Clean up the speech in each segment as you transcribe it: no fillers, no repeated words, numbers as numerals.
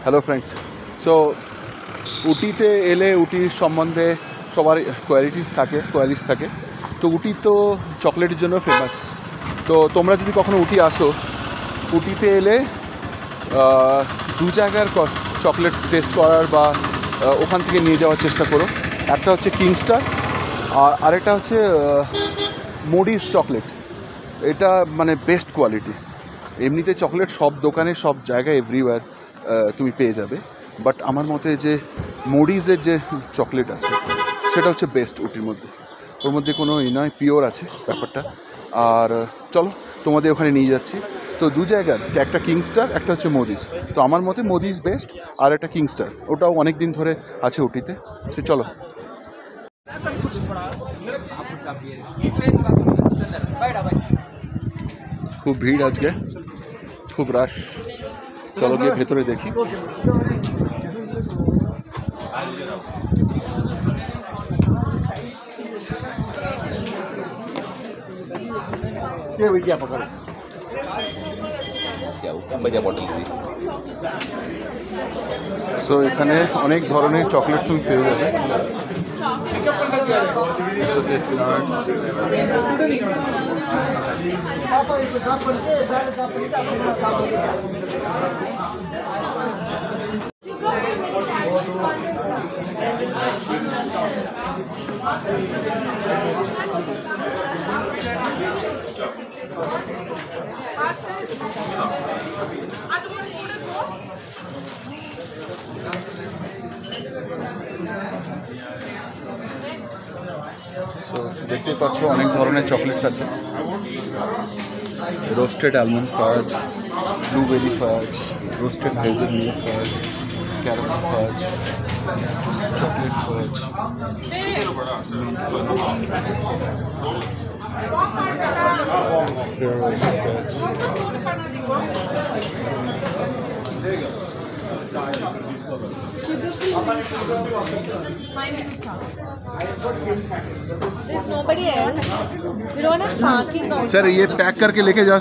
Hello friends. So উটিতে এলে উটির সম্বন্ধে সবার কোয়ালিটিস থাকে। তো উটি তো চকলেটের জন্য ফেমাস। তো তোমরা যদি কখনো উটি আসো, উটিতে এলে দু জায়গার চকলেট টেস্ট করার বা ওখান থেকে নিয়ে যাওয়ার চেষ্টা করো। একটা হচ্ছে কিংস্টার, আর আরেকটা হচ্ছে মোডিস চকলেট। এটা মানে বেস্ট কোয়ালিটি। এমনিতে চকলেট সব দোকানে সব জায়গায় এভরিওয়্যার তুমি পেয়ে যাবে, বাট আমার মতে যে মোডিজের যে চকলেট আছে সেটা হচ্ছে বেস্ট উটির মধ্যে। ওর মধ্যে কোনো নয়, পিওর আছে ব্যাপারটা। আর চলো তোমাদের ওখানে নিয়ে যাচ্ছি। তো দু জায়গার, একটা কিংস্টার, একটা হচ্ছে মোদিস। তো আমার মতে মোদিস বেস্ট, আর একটা কিংস্টার, ওটাও অনেক দিন ধরে আছে উটিতে। সে চলো। খুব ভিড় আজকে, খুব রাশ। চলো গিয়ে ভেতরে দেখি। সো এখানে অনেক ধরনের চকলেট তুমি পেয়ে যাবে। সো দেখতে পাচ্ছ অনেক ধরনের চকলেটস আছে। রোস্টেড আলমন্ড ফাজ, ব্লুবেরি ফাজ, রোস্টেড হেজেলনাট ফাজ, ক্যারামেল ফাজ, চকলেট ফাজ, सर ये पैक करके लेके जा।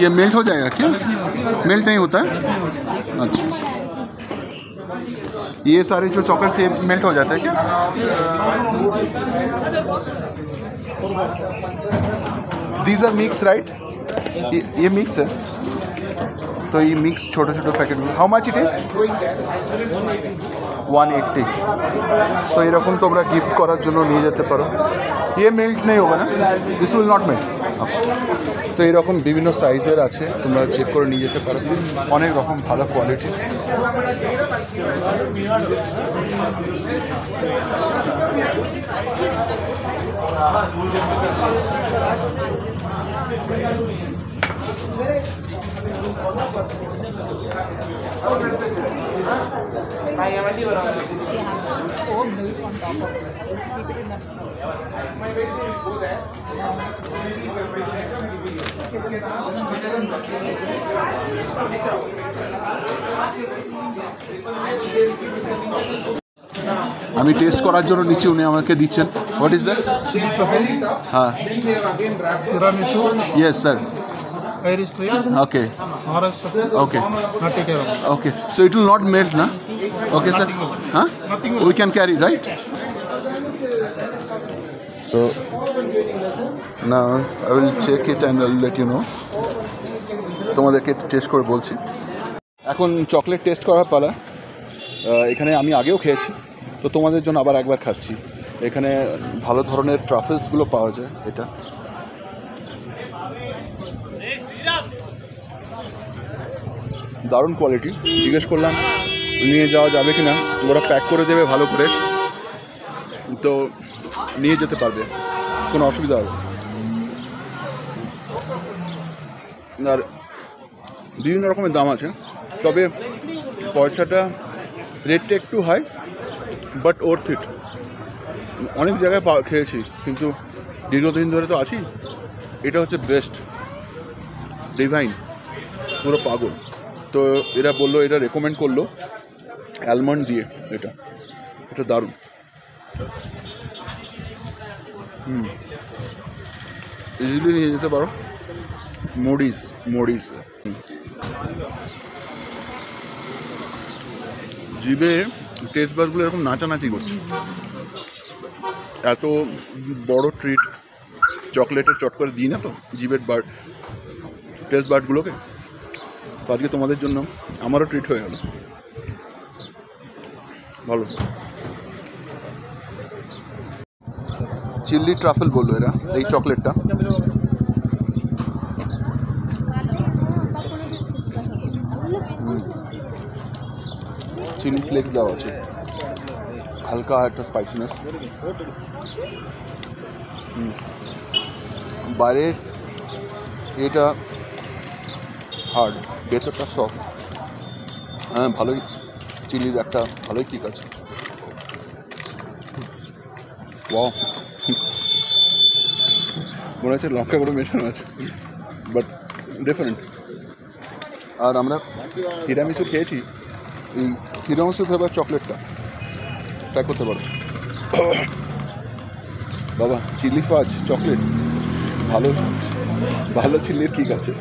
ये मेल्ट हो जाएगा क्या? मेल्ट नहीं होता है? अच्छा, ये सारे जो चॉकलेट से मेल्ट हो जाते हैं क्या? These are mix right? ये मिक्स है। तो ये मिक्स छोटे छोटे पैकेट में हाउ मच इट इज? 180। तो এরকম তোমরা গিফট করার জন্য নিয়ে যেতে পারো। ये মেল্ট नहीं होगा ना? This will not melt. তো এরকম বিভিন্ন সাইজের আছে, তোমরা চেক করে নিয়ে যেতে পারো। অনেক রকম ভালো কোয়ালিটি। আমি টেস্ট করার জন্য নিচে উনি আমাকে দিচ্ছেন। What is that? হ্যাঁ, tiramisu, yes sir. Irish cream, okay orange chocolate, okay nutty caramel. Okay. So it will not melt না? Okay sir. হ্যাঁ, we can carry right? So now I will check it and I will let you know. তোমাদেরকে test করে বলছি। এখন chocolate test করার পালা। এখানে আমি আগেও খেয়েছি, তো তোমাদের জন্য আবার একবার খাচ্ছি। এখানে ভালো ধরনের ট্রাফেলসগুলো পাওয়া যায়। এটা দারুণ কোয়ালিটি। জিজ্ঞেস করলাম নিয়ে যাওয়া যাবে কি না, ওরা প্যাক করে দেবে ভালো করে, তো নিয়ে যেতে পারবে, কোনো অসুবিধা হবে। আর বিভিন্ন রকমের দাম আছে, তবে পয়সাটা রেটটা একটু হাই, বাট ওর্থ ইট। অনেক জায়গায় খেয়েছি, কিন্তু দীর্ঘদিন ধরে তো আছি। এটা হচ্ছে বেস্ট, ডিভাইন, পুরো পাগল। তো এরা বললো, এটা রেকমেন্ড করলো অ্যালমন্ড দিয়ে। এটা দারুণ। ইজিলি নিয়ে যেতে পারো। মোডিস জিভে টেস্ট বারগুলো এরকম নাচানাচি করছে। এত বড় ট্রিট চকলেটের চট করে দিই না তো জিভের বার্ড টেস্ট বার্ডগুলোকে। আজকে তোমাদের জন্য আমারও ট্রিট হয়ে গেল। ভালো চিল্লি ট্রাফেল বললো এরা এই চকলেটটা। চিলি ফ্লেক্স দেওয়া আছে, হালকা একটা স্পাইসিনেস। বাইরের এটা হার্ড, ভেতরটা সফট। হ্যাঁ ভালোই চিলির একটা ভালোই কিক আছে। ওয়াও, মনে হচ্ছে লঙ্কা করে মেশানো আছে, বাট ডিফারেন্ট। আর আমরা তিরামিসু খেয়েছি, এই তিরামিসু ফ্লেভার চকলেটটা ট্রাই করতে পারো। বাবা চিলি ফাজ চকলেট, ভালো ভালো চিল্লির কিক আছে।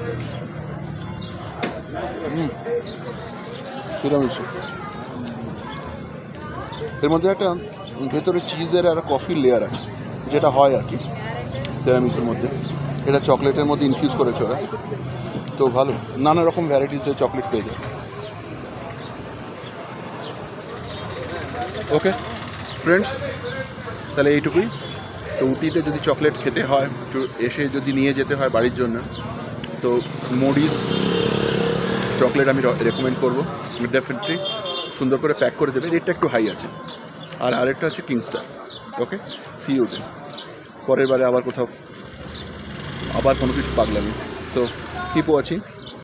তিরামিসু এর মধ্যে একটা ভেতরে চিজের আর কফির লেয়ার আছে, যেটা হয় আর কি তিরামিসুর মধ্যে। এটা চকলেটের মধ্যে ইনফিউজ করেছে ওরা, তো ভালো নানা রকম ভ্যারাইটিসের চকলেট পেয়ে যায়। ওকে ফ্রেন্ডস, তাহলে এইটুকুই। তো উটিতে যদি চকলেট খেতে হয়, এসে যদি নিয়ে যেতে হয় বাড়ির জন্য, তো মোডিস চকলেট আমি রেকমেন্ড করবো। ডেফিনেটলি সুন্দর করে প্যাক করে দেবে, রেটটা একটু হাই আছে। আর আরেকটা আছে কিংস্টার। ওকে, সি ইউতে পরের বারে আবার কোথাও আবার কোনো কিছু পাগলামি। So keep watching.